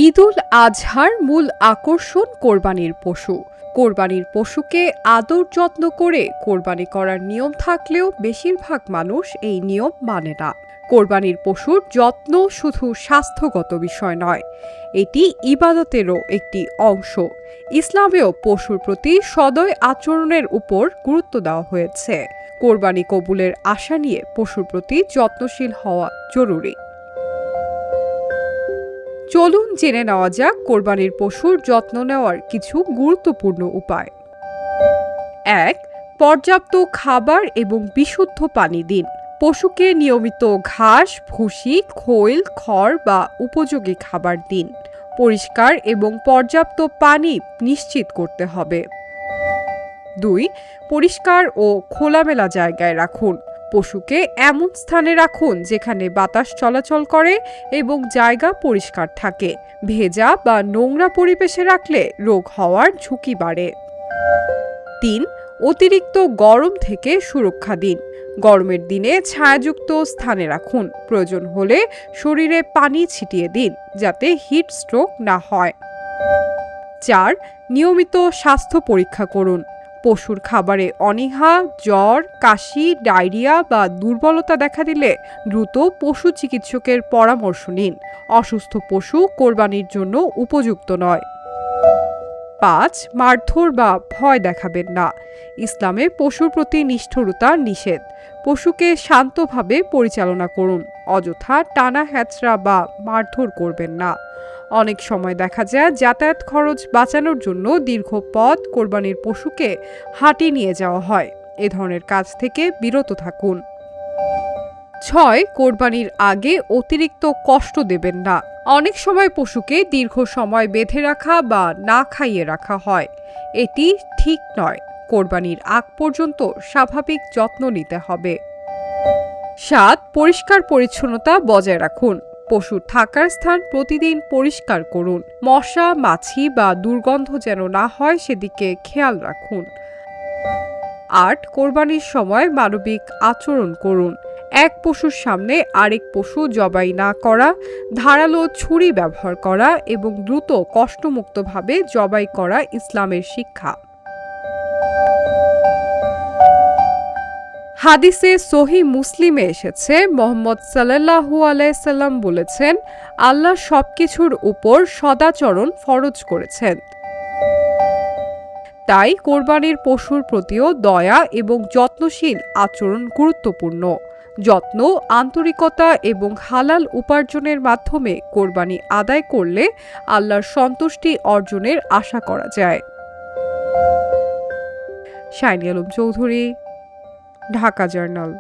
ঈদুল আজহার মূল আকর্ষণ কোরবানির পশু। কোরবানির পশুকে আদর যত্ন করে কোরবানি করার নিয়ম থাকলেও বেশিরভাগ মানুষ এই নিয়ম মানে না। কোরবানির পশুর যত্ন শুধু স্বাস্থ্যগত বিষয় নয়, এটি ইবাদতেরও একটি অংশ। ইসলামেও পশুর প্রতি সদয় আচরণের উপর গুরুত্ব দেওয়া হয়েছে। কোরবানি কবুলের আশা নিয়ে পশুর প্রতি যত্নশীল হওয়া জরুরি। চলুন জেনে নেওয়া যাক কোরবানির পশুর যত্ন নেওয়ার কিছু গুরুত্বপূর্ণ উপায়। ১. পর্যাপ্ত খাবার এবং বিশুদ্ধ পানি দিন। পশুকে নিয়মিত ঘাস, ভুসি, খৈল, খড় বা উপযোগী খাবার দিন। পরিষ্কার এবং পর্যাপ্ত পানি নিশ্চিত করতে হবে। ২. পরিষ্কার ও খোলামেলা জায়গায় রাখুন। পশুকে এমন স্থানে রাখুন যেখানে বাতাস চলাচল করে এবং জায়গা পরিষ্কার থাকে। ভেজা বা নোংরা পরিবেশে রাখলে রোগ হওয়ার ঝুঁকি বাড়ে। ৩. অতিরিক্ত গরম থেকে সুরক্ষা দিন। গরমের দিনে ছায়াযুক্ত স্থানে রাখুন। প্রয়োজন হলে শরীরে পানি ছিটিয়ে দিন যাতে হিট স্ট্রোক না হয়। ৪. নিয়মিত স্বাস্থ্য পরীক্ষা করুন। পশুর খাবারে অনীহা, জ্বর, কাশি, ডায়রিয়া বা দুর্বলতা দেখা দিলে দ্রুত পশু চিকিৎসকের পরামর্শ নিন। অসুস্থ পশু কোরবানির জন্য উপযুক্ত নয়। ৫. মারধর বা ভয় দেখাবেন না। ইসলামে পশুর প্রতি নিষ্ঠুরতা নিষেধ। পশুকে শান্তভাবে পরিচালনা করুন। অযথা টানা হ্যাচড়া বা মারধর করবেন না। অনেক সময় দেখা যায় যাতায়াত খরচ বাঁচানোর জন্য দীর্ঘ পথ কোরবানির পশুকে হাঁটিয়ে নিয়ে যাওয়া হয়। এ ধরনের কাজ থেকে বিরত থাকুন। ৬. কোরবানির আগে অতিরিক্ত কষ্ট দেবেন না। অনেক সময় পশুকে দীর্ঘ সময় বেঁধে রাখা বা না খাইয়ে রাখা হয়। এটি ঠিক নয়। কোরবানির আগ পর্যন্ত স্বাভাবিক যত্ন নিতে হবে। ৭. পরিষ্কার পরিচ্ছন্নতা বজায় রাখুন। পশুর থাকার স্থান প্রতিদিন পরিষ্কার করুন। মশা, মাছি বা দুর্গন্ধ যেন না হয় সেদিকে খেয়াল রাখুন। ৮. কোরবানির সময় মানবিক আচরণ করুন। এক পশুর সামনে আরেক পশু জবাই না করা, ধারালো ছুরি ব্যবহার করা এবং দ্রুত কষ্টমুক্তভাবে জবাই করা ইসলামের শিক্ষা। হাদিসে সহিহ মুসলিমে এসেছে, মুহাম্মদ সাল্লাল্লাহু আলাইহি সাল্লাম বলেছেন, আল্লাহ সবকিছুর উপর সদাচরণ ফরজ করেছেন। তাই কোরবানির পশুর প্রতিও দয়া এবং যত্নশীল আচরণ গুরুত্বপূর্ণ। যত্ন, আন্তরিকতা এবং হালাল উপার্জনের মাধ্যমে কোরবানি আদায় করলে আল্লাহর সন্তুষ্টি অর্জনের আশা করা যায়। Shiny Alam Chowdhury, Dhaka journal.